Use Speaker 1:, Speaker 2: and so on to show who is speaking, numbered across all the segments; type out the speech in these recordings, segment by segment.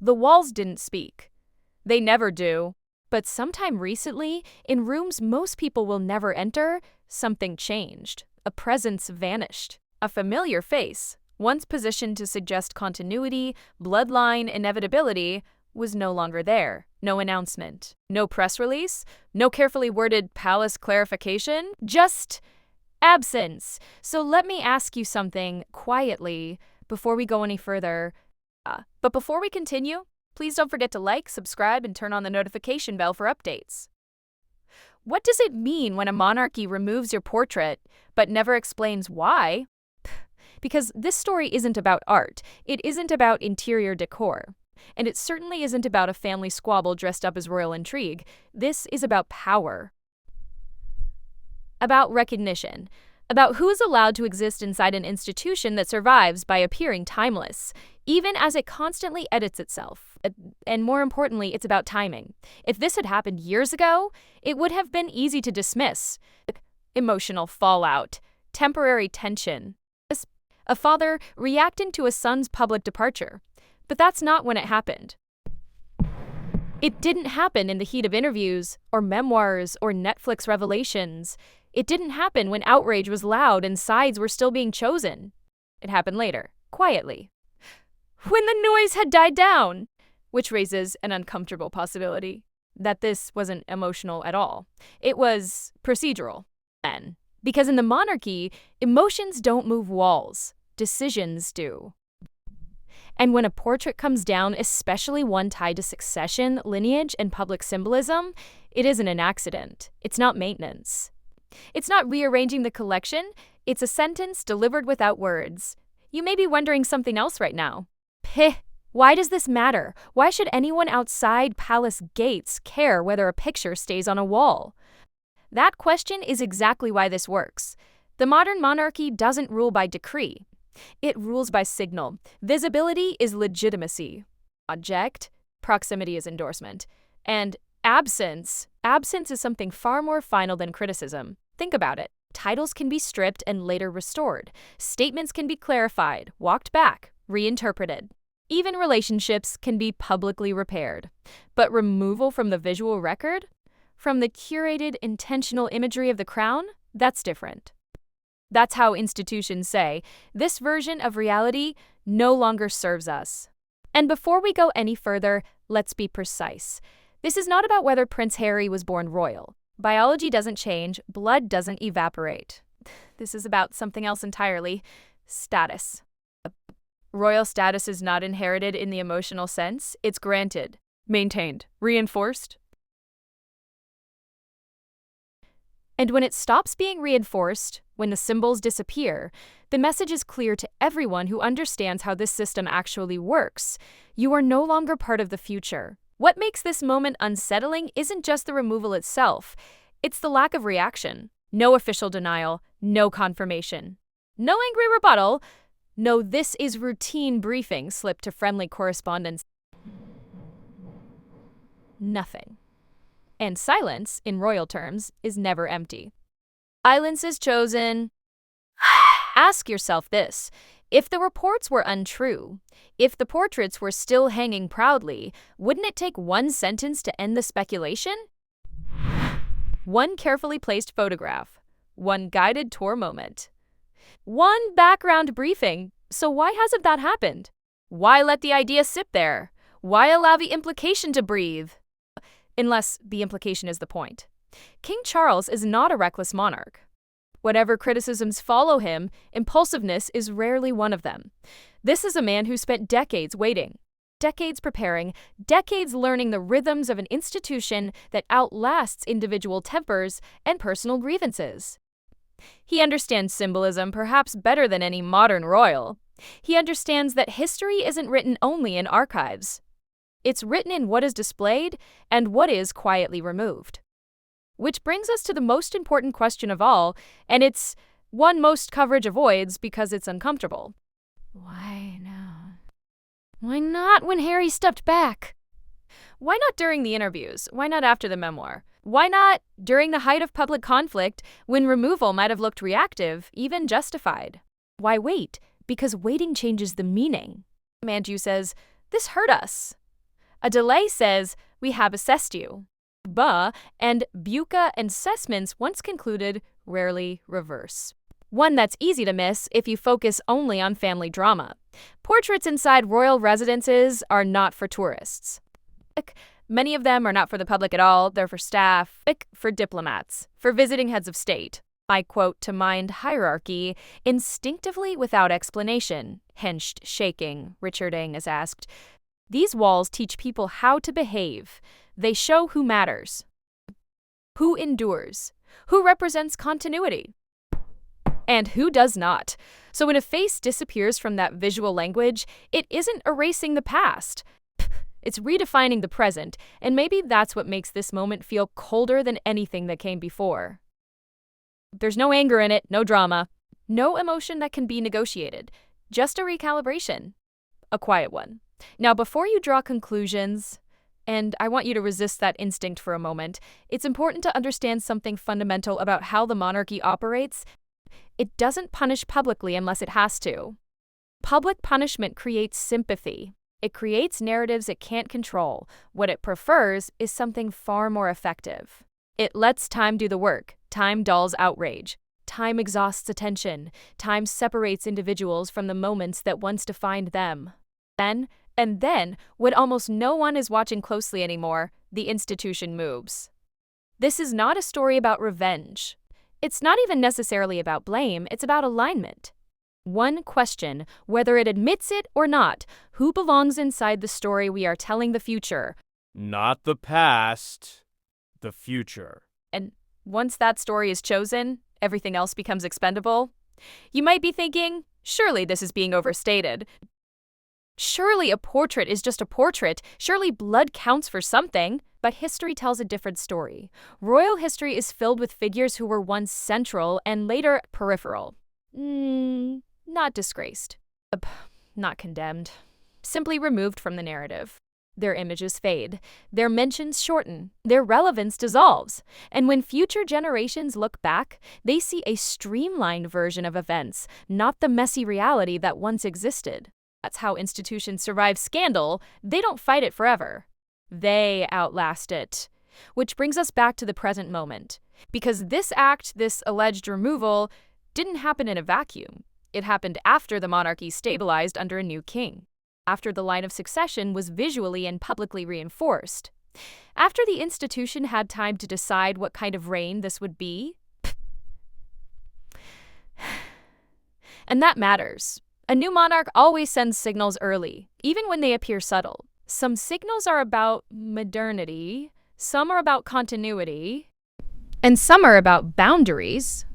Speaker 1: The walls didn't speak. They never do. But sometime recently, in rooms most people will never enter, something changed. A presence vanished. A familiar face, once positioned to suggest continuity, bloodline, inevitability, was no longer there. No announcement, no press release, no carefully worded palace clarification, just absence. So let me ask you something quietly before we go any further. But before we continue, please don't forget to like, subscribe, and turn on the notification bell for updates. What does it mean when a monarchy removes your portrait but never explains why? Because this story isn't about art, it isn't about interior decor, and it certainly isn't about a family squabble dressed up as royal intrigue. This is about power. About recognition. About who is allowed to exist inside an institution that survives by appearing timeless, even as it constantly edits itself. And more importantly, it's about timing. If this had happened years ago, it would have been easy to dismiss. Emotional fallout, temporary tension, a father reacting to a son's public departure. But that's not when it happened. It didn't happen in the heat of interviews, or memoirs, or Netflix revelations. It didn't happen when outrage was loud and sides were still being chosen. It happened later, quietly, when the noise had died down, which raises an uncomfortable possibility that this wasn't emotional at all. It was procedural, then. Because in the monarchy, emotions don't move walls, decisions do. And when a portrait comes down, especially one tied to succession, lineage, and public symbolism, it isn't an accident. It's not maintenance. It's not rearranging the collection. It's a sentence delivered without words. You may be wondering something else right now. Why does this matter? Why should anyone outside palace gates care whether a picture stays on a wall? That question is exactly why this works. The modern monarchy doesn't rule by decree. It rules by signal. Visibility is legitimacy. Object, proximity is endorsement. And absence is something far more final than criticism. Think about it. Titles can be stripped and later restored. Statements can be clarified, walked back, reinterpreted. Even relationships can be publicly repaired. But removal from the visual record? From the curated, intentional imagery of the crown? That's different. That's how institutions say, this version of reality no longer serves us. And before we go any further, let's be precise. This is not about whether Prince Harry was born royal. Biology doesn't change, blood doesn't evaporate. This is about something else entirely: status. Royal status is not inherited in the emotional sense, it's granted, maintained, reinforced. And when it stops being reinforced, when the symbols disappear, the message is clear to everyone who understands how this system actually works. You are no longer part of the future. What makes this moment unsettling isn't just the removal itself, it's the lack of reaction. No official denial, no confirmation. No angry rebuttal, no "this is routine" briefing slipped to friendly correspondence. Nothing. And silence, in royal terms, is never empty. Silence is chosen. Ask yourself this: if the reports were untrue, if the portraits were still hanging proudly, wouldn't it take one sentence to end the speculation? One carefully placed photograph, one guided tour moment, one background briefing. So why hasn't that happened? Why let the idea sit there? Why allow the implication to breathe? Unless the implication is the point. King Charles is not a reckless monarch. Whatever criticisms follow him, impulsiveness is rarely one of them. This is a man who spent decades waiting, decades preparing, decades learning the rhythms of an institution that outlasts individual tempers and personal grievances. He understands symbolism perhaps better than any modern royal. He understands that history isn't written only in archives. It's written in what is displayed and what is quietly removed. Which brings us to the most important question of all, and it's one most coverage avoids because it's uncomfortable. Why now? Why not when Harry stepped back? Why not during the interviews? Why not after the memoir? Why not during the height of public conflict when removal might have looked reactive, even justified? Why wait? Because waiting changes the meaning. Manju says, "This hurt us." A delay says, "We have assessed you." And Buca and assessments once concluded rarely reverse. One that's easy to miss if you focus only on family drama. Portraits inside royal residences are not for tourists. Many of them are not for the public at all. They're for staff, for diplomats, for visiting heads of state. I quote, "to mind hierarchy instinctively without explanation," Henshed, shaking. Richard Ng is asked. These walls teach people how to behave. They show who matters, who endures, who represents continuity, and who does not. So when a face disappears from that visual language, it isn't erasing the past. It's redefining the present, and maybe that's what makes this moment feel colder than anything that came before. There's no anger in it, no drama, no emotion that can be negotiated, just a recalibration, a quiet one. Now, before you draw conclusions, and I want you to resist that instinct for a moment, it's important to understand something fundamental about how the monarchy operates. It doesn't punish publicly unless it has to. Public punishment creates sympathy. It creates narratives it can't control. What it prefers is something far more effective. It lets time do the work. Time dulls outrage. Time exhausts attention. Time separates individuals from the moments that once defined them. Then, when almost no one is watching closely anymore, the institution moves. This is not a story about revenge. It's not even necessarily about blame, it's about alignment. One question, whether it admits it or not, who belongs inside the story we are telling the future?
Speaker 2: Not the past, the future.
Speaker 1: And once that story is chosen, everything else becomes expendable. You might be thinking, surely this is being overstated. Surely a portrait is just a portrait. Surely blood counts for something. But history tells a different story. Royal history is filled with figures who were once central and later peripheral. Not disgraced. Not condemned. Simply removed from the narrative. Their images fade. Their mentions shorten. Their relevance dissolves. And when future generations look back, they see a streamlined version of events, not the messy reality that once existed. That's how institutions survive scandal. They don't fight it forever. They outlast it. Which brings us back to the present moment. Because this act, this alleged removal, didn't happen in a vacuum. It happened after the monarchy stabilized under a new king. After the line of succession was visually and publicly reinforced. After the institution had time to decide what kind of reign this would be. And that matters. A new monarch always sends signals early, even when they appear subtle. Some signals are about modernity, some are about continuity, and some are about boundaries.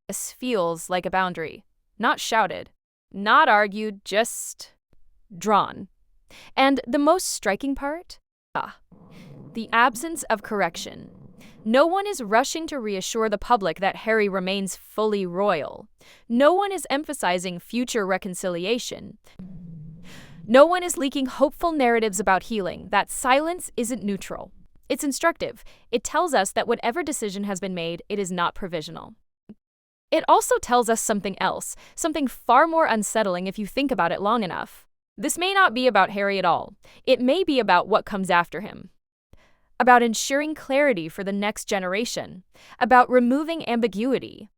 Speaker 1: This feels like a boundary. Not shouted, not argued, just drawn. And the most striking part? The absence of correction. No one is rushing to reassure the public that Harry remains fully royal. No one is emphasizing future reconciliation. No one is leaking hopeful narratives about healing. That silence isn't neutral. It's instructive. It tells us that whatever decision has been made, it is not provisional. It also tells us something else, something far more unsettling if you think about it long enough. This may not be about Harry at all. It may be about what comes after him. About ensuring clarity for the next generation. About removing ambiguity.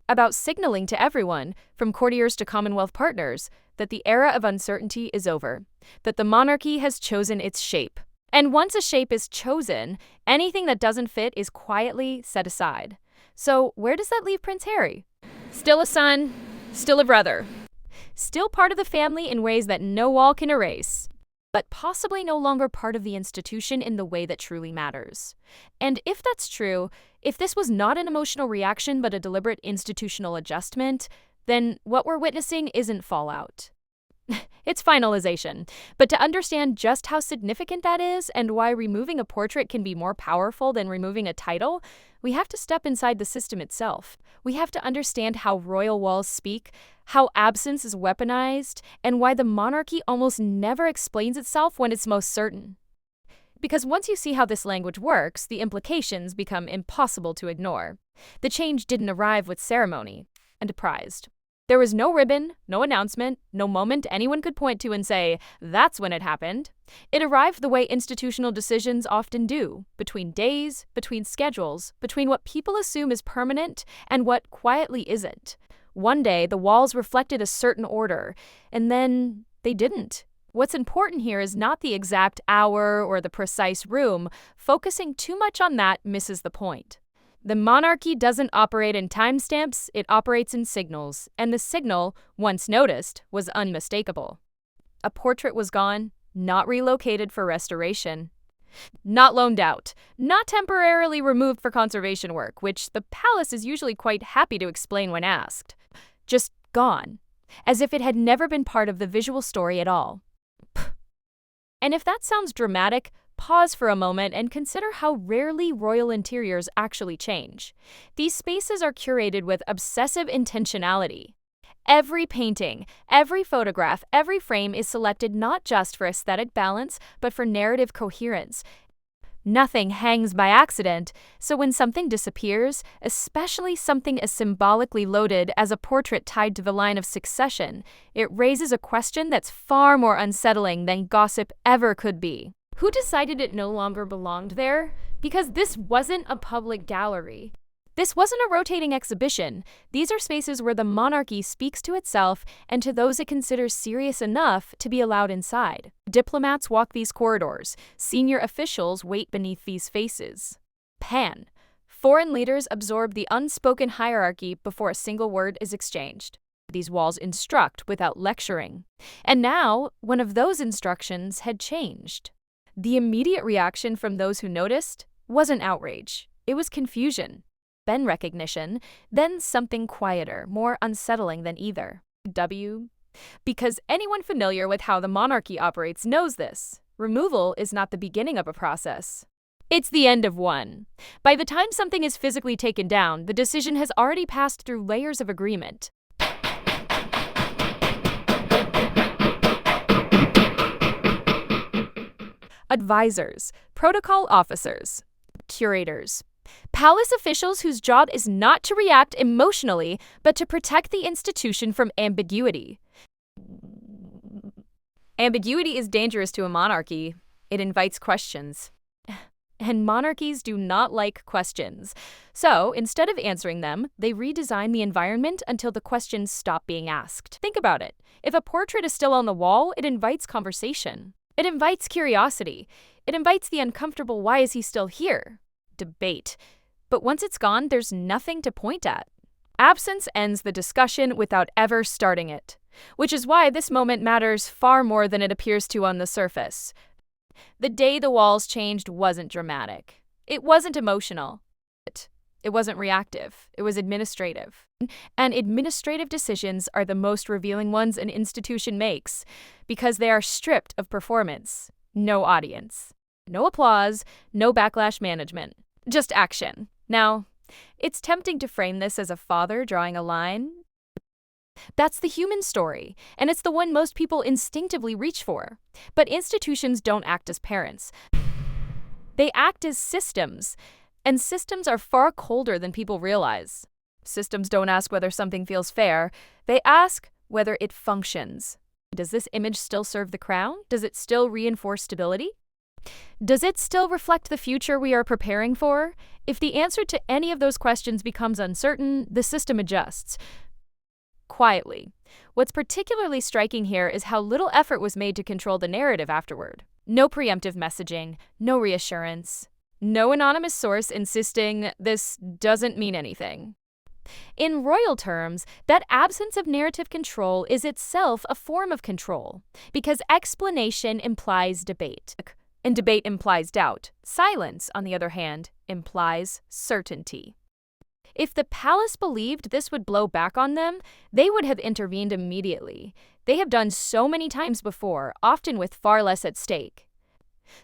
Speaker 1: About signaling to everyone, from courtiers to Commonwealth partners, that the era of uncertainty is over. That the monarchy has chosen its shape. And once a shape is chosen, anything that doesn't fit is quietly set aside. So where does that leave Prince Harry? Still a son, still a brother. Still part of the family in ways that no wall can erase. But possibly no longer part of the institution in the way that truly matters. And if that's true, if this was not an emotional reaction but a deliberate institutional adjustment, then what we're witnessing isn't fallout. It's finalization. But to understand just how significant that is and why removing a portrait can be more powerful than removing a title, we have to step inside the system itself. We have to understand how royal walls speak, how absence is weaponized, and why the monarchy almost never explains itself when it's most certain. Because once you see how this language works, the implications become impossible to ignore. The change didn't arrive with ceremony and apprised. There was no ribbon, no announcement, no moment anyone could point to and say, that's when it happened. It arrived the way institutional decisions often do, between days, between schedules, between what people assume is permanent and what quietly isn't. One day, the walls reflected a certain order, and then they didn't. What's important here is not the exact hour or the precise room. Focusing too much on that misses the point. The monarchy doesn't operate in timestamps, it operates in signals, and the signal, once noticed, was unmistakable. A portrait was gone, not relocated for restoration, not loaned out, not temporarily removed for conservation work, which the palace is usually quite happy to explain when asked. Just gone, as if it had never been part of the visual story at all. And if that sounds dramatic, pause for a moment and consider how rarely royal interiors actually change. These spaces are curated with obsessive intentionality. Every painting, every photograph, every frame is selected not just for aesthetic balance, but for narrative coherence. Nothing hangs by accident, so when something disappears, especially something as symbolically loaded as a portrait tied to the line of succession, it raises a question that's far more unsettling than gossip ever could be. Who decided it no longer belonged there? Because this wasn't a public gallery. This wasn't a rotating exhibition. These are spaces where the monarchy speaks to itself and to those it considers serious enough to be allowed inside. Diplomats walk these corridors. Senior officials wait beneath these faces. Pan. Foreign leaders absorb the unspoken hierarchy before a single word is exchanged. These walls instruct without lecturing. And now, one of those instructions had changed. The immediate reaction from those who noticed wasn't outrage. It was confusion. Then recognition, then something quieter, more unsettling than either. Because anyone familiar with how the monarchy operates knows this. Removal is not the beginning of a process. It's the end of one. By the time something is physically taken down, the decision has already passed through layers of agreement. Advisors, protocol officers, curators. Palace officials whose job is not to react emotionally, but to protect the institution from ambiguity. Ambiguity is dangerous to a monarchy. It invites questions. And monarchies do not like questions. So, instead of answering them, they redesign the environment until the questions stop being asked. Think about it. If a portrait is still on the wall, it invites conversation. It invites curiosity. It invites the uncomfortable "why is he still here?" debate. But once it's gone, there's nothing to point at. Absence ends the discussion without ever starting it, which is why this moment matters far more than it appears to on the surface. The day the walls changed wasn't dramatic. It wasn't emotional. It wasn't reactive. It was administrative. And administrative decisions are the most revealing ones an institution makes because they are stripped of performance. No audience. No applause. No backlash management. Just action. Now, it's tempting to frame this as a father drawing a line. That's the human story, and it's the one most people instinctively reach for. But institutions don't act as parents. They act as systems, and systems are far colder than people realize. Systems don't ask whether something feels fair. They ask whether it functions. Does this image still serve the crown? Does it still reinforce stability? Does it still reflect the future we are preparing for? If the answer to any of those questions becomes uncertain, the system adjusts. Quietly. What's particularly striking here is how little effort was made to control the narrative afterward. No preemptive messaging, no reassurance, no anonymous source insisting this doesn't mean anything. In royal terms, that absence of narrative control is itself a form of control, because explanation implies debate. And debate implies doubt. Silence, on the other hand, implies certainty. If the palace believed this would blow back on them, they would have intervened immediately. They have done so many times before, often with far less at stake.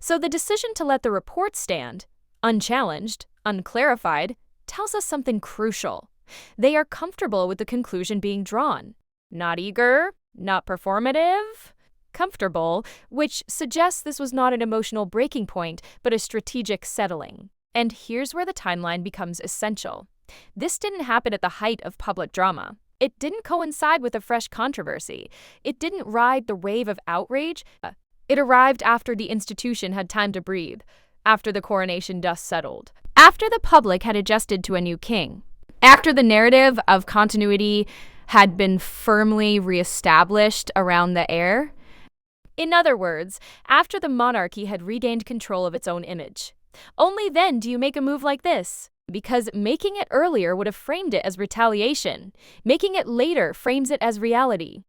Speaker 1: So the decision to let the report stand, unchallenged, unclarified, tells us something crucial. They are comfortable with the conclusion being drawn. Not eager, not performative. Comfortable, which suggests this was not an emotional breaking point, but a strategic settling. And here's where the timeline becomes essential. This didn't happen at the height of public drama. It didn't coincide with a fresh controversy. It didn't ride the wave of outrage. It arrived after the institution had time to breathe, after the coronation dust settled, after the public had adjusted to a new king, after the narrative of continuity had been firmly reestablished around the heir. In other words, after the monarchy had regained control of its own image. Only then do you make a move like this, because making it earlier would have framed it as retaliation. Making it later frames it as reality.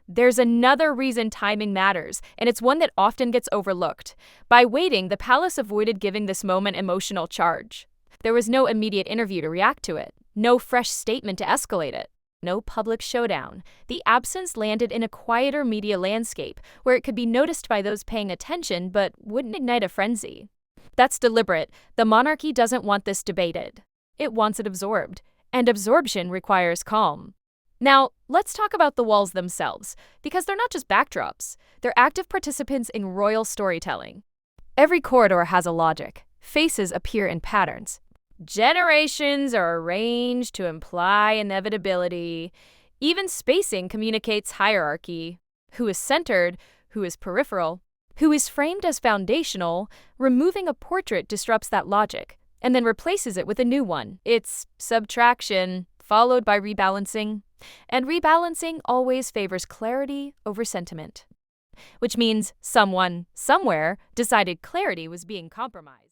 Speaker 1: There's another reason timing matters, and it's one that often gets overlooked. By waiting, the palace avoided giving this moment emotional charge. There was no immediate interview to react to it, no fresh statement to escalate it, no public showdown. The absence landed in a quieter media landscape where it could be noticed by those paying attention but wouldn't ignite a frenzy. That's deliberate. The monarchy doesn't want this debated. It wants it absorbed, and absorption requires calm. Now, let's talk about the walls themselves, because they're not just backdrops. They're active participants in royal storytelling. Every corridor has a logic. Faces appear in patterns. Generations are arranged to imply inevitability. Even spacing communicates hierarchy. Who is centered, who is peripheral, who is framed as foundational. Removing a portrait disrupts that logic, and then replaces it with a new one. It's subtraction, followed by rebalancing. And rebalancing always favors clarity over sentiment, which means someone, somewhere, decided clarity was being compromised.